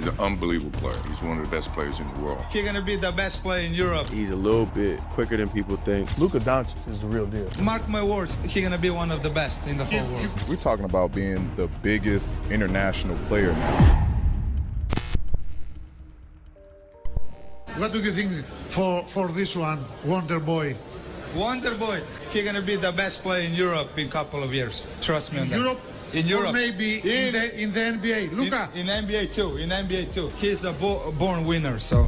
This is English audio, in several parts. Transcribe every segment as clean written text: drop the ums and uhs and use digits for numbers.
He's an unbelievable player. He's one of the best players in the world. He's going to be the best player in Europe. He's a little bit quicker than people think. Luka Doncic is the real deal. Mark my words, he's going to be one of the best in the whole world. We're talking about being the biggest international player now. What do you think for this one, Wonder Boy? Wonder Boy, he's going to be the best player in Europe in a couple of years. Trust me on that. Europe? In Europe. Or maybe in the NBA. Luka? In NBA too. In NBA too. He's a born winner, so,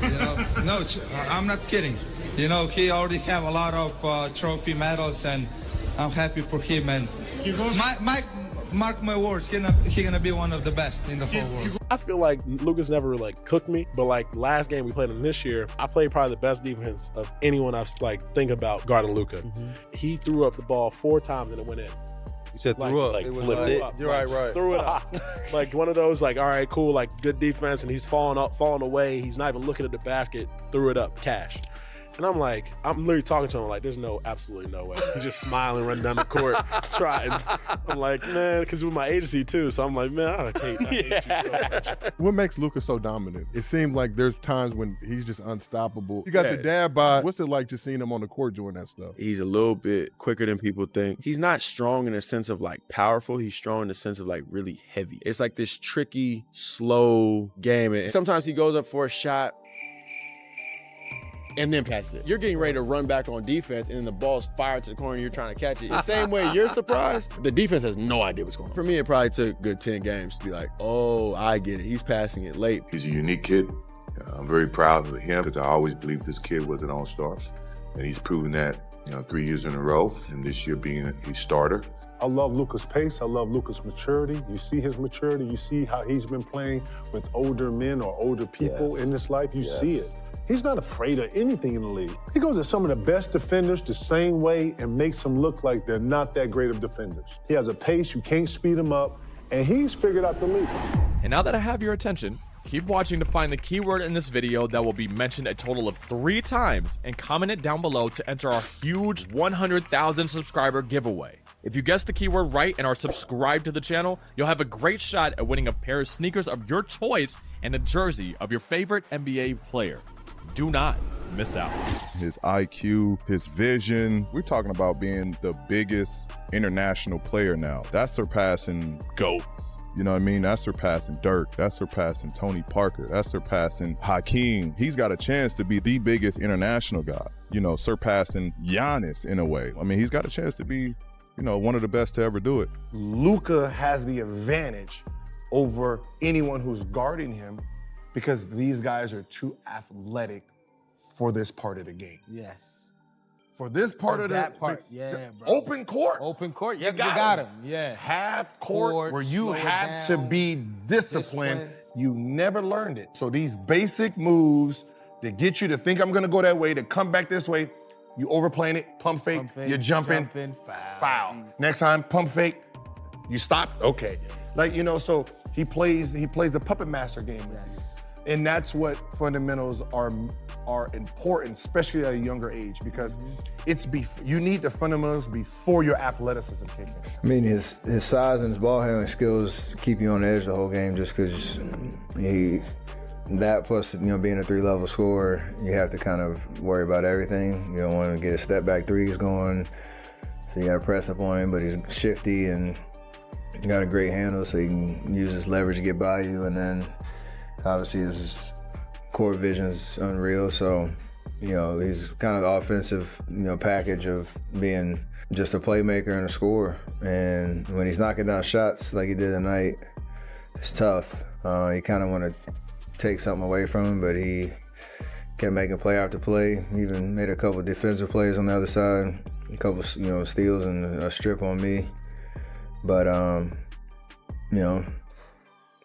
you know. No, I'm not kidding. You know, he already have a lot of trophy medals, and I'm happy for him. And mark my words, he's gonna be one of the best in the whole world. I feel like Luka's never cooked me, but last game we played him this year, I played probably the best defense of anyone I've think about guarding Luka. He threw up the ball 4 times and it went in. You said threw up. It was flipped it. You're right. Threw it up. One of those, all right, cool, good defense, and he's falling away. He's not even looking at the basket. Threw it up, cash. And I'm literally talking to him, there's absolutely no way. He's just smiling, running down the court, trying. I'm man, because with my agency too, so I'm man, I hate you so much. What makes Luka so dominant? It seems like there's times when he's just unstoppable. You got the dad bod. What's it like just seeing him on the court doing that stuff? He's a little bit quicker than people think. He's not strong in the sense of powerful. He's strong in the sense of really heavy. It's this tricky, slow game. And sometimes he goes up for a shot and then pass it. You're getting ready to run back on defense, and then the ball's fired to the corner, and you're trying to catch it. The same way you're surprised, the defense has no idea what's going on. For me, it probably took a good 10 games to be oh, I get it. He's passing it late. He's a unique kid. I'm very proud of him because I always believed this kid was an all-star. And he's proven that 3 years in a row, and this year being a starter. I love Luka's pace. I love Luka's maturity. You see his maturity. You see how he's been playing with older men or older people in this life. You see it. He's not afraid of anything in the league. He goes at some of the best defenders the same way and makes them look like they're not that great of defenders. He has a pace, you can't speed him up, and he's figured out the league. And now that I have your attention, keep watching to find the keyword in this video that will be mentioned a total of 3 times, and comment it down below to enter our huge 100,000 subscriber giveaway. If you guess the keyword right and are subscribed to the channel, you'll have a great shot at winning a pair of sneakers of your choice and a jersey of your favorite NBA player. Do not miss out. His IQ, his vision. We're talking about being the biggest international player now. That's surpassing GOATs. You know what I mean? That's surpassing Dirk. That's surpassing Tony Parker. That's surpassing Hakeem. He's got a chance to be the biggest international guy, surpassing Giannis in a way. I mean, he's got a chance to be, one of the best to ever do it. Luka has the advantage over anyone who's guarding him because these guys are too athletic for this part of the game. Yes. For this part of that part, yeah, bro. Open court. Open court, you got him. Yeah. Half court where you have to be disciplined. You never learned it. So these basic moves that get you to think I'm gonna go that way, to come back this way, you overplaying it, pump fake, you're jumping, foul. Next time, pump fake, you stop, okay. So he plays the puppet master game with you. And that's what fundamentals are important, especially at a younger age, because you need the fundamentals before your athleticism kicks in. I mean, his size and his ball handling skills keep you on the edge the whole game, just because that plus being a 3-level scorer, you have to kind of worry about everything. You don't want to get a step back threes going, so you got to press up on him. But he's shifty and got a great handle, so he can use his leverage to get by you, and then obviously his core vision is unreal, so he's kind of the offensive package of being just a playmaker and a scorer. And when he's knocking down shots like he did tonight, it's tough. You kind of want to take something away from him, but he kept making play after play. He even made a couple of defensive plays on the other side, a couple steals and a strip on me. But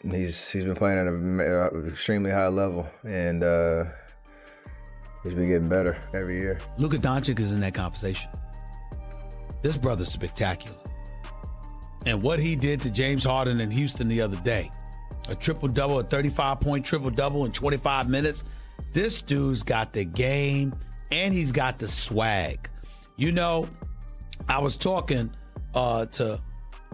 he's been playing at an extremely high level, and he's been getting better every year. Luka Doncic is in that conversation. This brother's spectacular. And what he did to James Harden in Houston the other day, a triple-double, a 35-point triple-double in 25 minutes. This dude's got the game, and he's got the swag. I was talking to,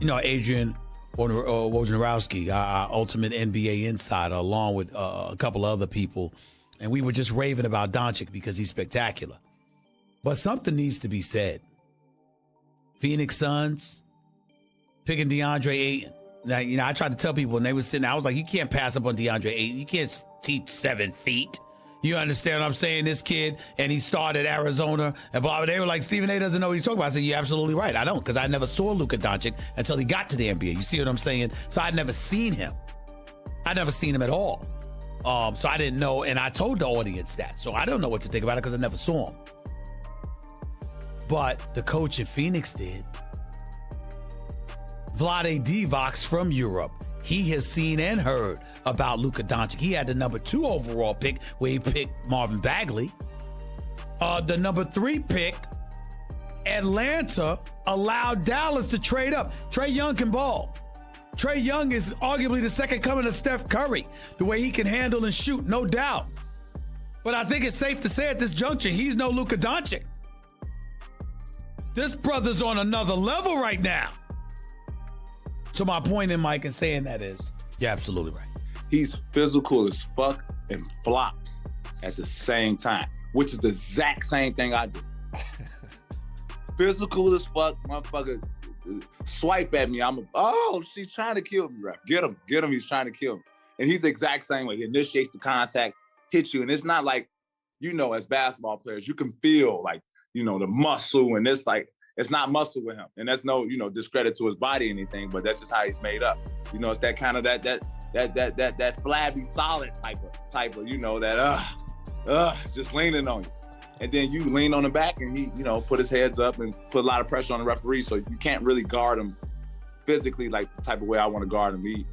Adrian Wojnarowski, our ultimate NBA insider, along with a couple other people, and we were just raving about Doncic because he's spectacular. But something needs to be said. Phoenix Suns picking DeAndre Ayton. Now, I tried to tell people when they were sitting, I was like, you can't pass up on DeAndre Ayton. You can't teach 7 feet. You understand what I'm saying? This kid, and he started Arizona, and blah, blah. They were like, Stephen A. doesn't know what he's talking about. I said, you're absolutely right. I don't, because I never saw Luka Doncic until he got to the NBA. You see what I'm saying? So I'd never seen him. I'd never seen him at all. So I didn't know, and I told the audience that. So I don't know what to think about it because I never saw him. But the coach in Phoenix did. Vlade Divac from Europe. He has seen and heard about Luka Doncic. He had the number 2 overall pick where he picked Marvin Bagley. The number 3 pick, Atlanta allowed Dallas to trade up. Trae Young can ball. Trae Young is arguably the second coming of Steph Curry, the way he can handle and shoot, no doubt. But I think it's safe to say at this juncture, he's no Luka Doncic. This brother's on another level right now. So my point in Mike in saying that is, you're absolutely right. He's physical as fuck and flops at the same time, which is the exact same thing I do. Physical as fuck, motherfucker, swipe at me. She's trying to kill me, right? Get him, he's trying to kill me. And he's the exact same way. He initiates the contact, hits you, and it's not like, as basketball players, you can feel like, the muscle, and it's not muscle with him. And that's no, discredit to his body or anything, but that's just how he's made up. It's that kind of that flabby solid type of, just leaning on you. And then you lean on the back and he, put his heads up and put a lot of pressure on the referee. So you can't really guard him physically like the type of way I want to guard him.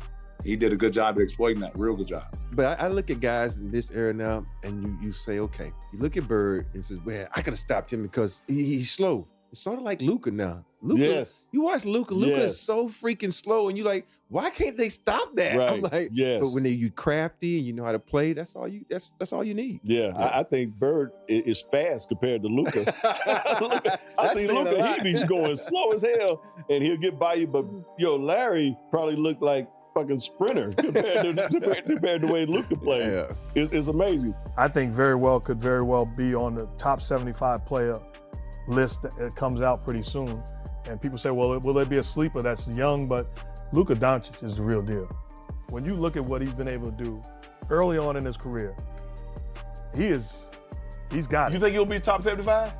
He did a good job of exploiting that, real good job. But I look at guys in this era now, and you say, okay, you look at Bird and says, well, I could have stopped him because he's slow. It's sort of like Luka now. Luka, yes. You watch Luka. Luka is so freaking slow, and you're like, why can't they stop that? Right. I'm like, yes. But when you crafty and you know how to play, that's all you need. Yeah. I think Bird is fast compared to Luka. I see Luka, he be going slow as hell, and he'll get by you. But Larry probably looked like fucking sprinter compared to the way Luka plays. Yeah. It's amazing. I think could very well be on the top 75 player list that comes out pretty soon. And people say, well, will there be a sleeper that's young? But Luka Doncic is the real deal. When you look at what he's been able to do early on in his career, he's got it. You think he'll be top 75?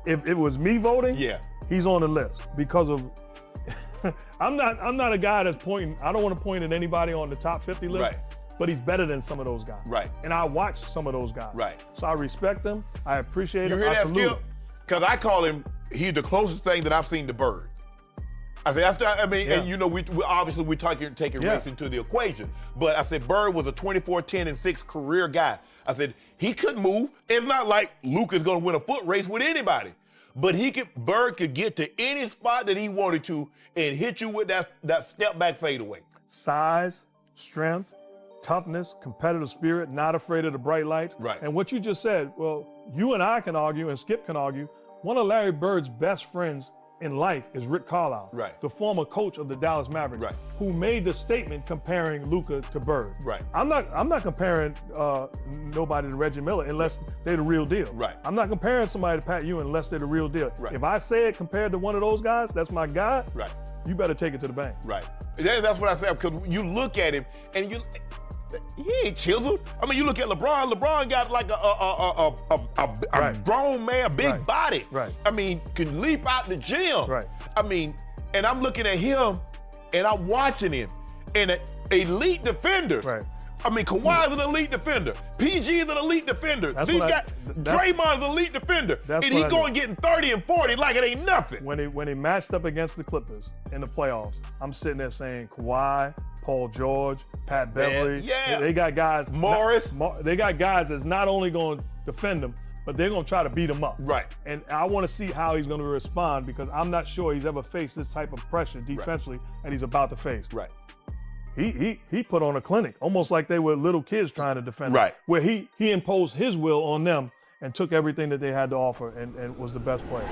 If it was me voting, yeah, he's on the list because of I'm not a guy that's pointing. I don't want to point at anybody on the top 50 list. Right. But he's better than some of those guys. Right. And I watch some of those guys. Right. So I respect them. I appreciate him. You hear that, salute Skip? Because I call him, he's the closest thing that I've seen to Bird. And we obviously we're taking race into the equation. But I said Bird was a 24, 10, and 6 career guy. I said he couldn't move. It's not like Luka's gonna win a foot race with anybody. But Bird could get to any spot that he wanted to and hit you with that step back fadeaway. Size, strength, toughness, competitive spirit, not afraid of the bright lights. Right. And what you just said, well, you and I can argue and Skip can argue, one of Larry Bird's best friends in life is Rick Carlisle, right, the former coach of the Dallas Mavericks, right, who made the statement comparing Luka to Bird. Right. I'm not comparing nobody to Reggie Miller unless they're the real deal. Right. I'm not comparing somebody to Pat Ewing unless they're the real deal. Right. If I say it compared to one of those guys, that's my guy. Right. You better take it to the bank. Right. That's what I said, because you look at him and he ain't chiseled. I mean, you look at LeBron. LeBron got like a grown man, big body. Right. I mean, can leap out the gym. Right. I mean, and I'm looking at him, and I'm watching him, and elite defenders. Right. I mean, Kawhi's an elite defender. PG is an elite defender. Draymond's an elite defender. And he's going getting 30 and 40 like it ain't nothing. When he matched up against the Clippers in the playoffs, I'm sitting there saying Kawhi, Paul George, Pat Beverley. Yeah. They got guys. Morris. They got guys that's not only going to defend them, but they're going to try to beat him up. Right. And I want to see how he's going to respond, because I'm not sure he's ever faced this type of pressure defensively that he's about to face. Right. He put on a clinic, almost like they were little kids trying to defend him. Right. Where he imposed his will on them and took everything that they had to offer and was the best player.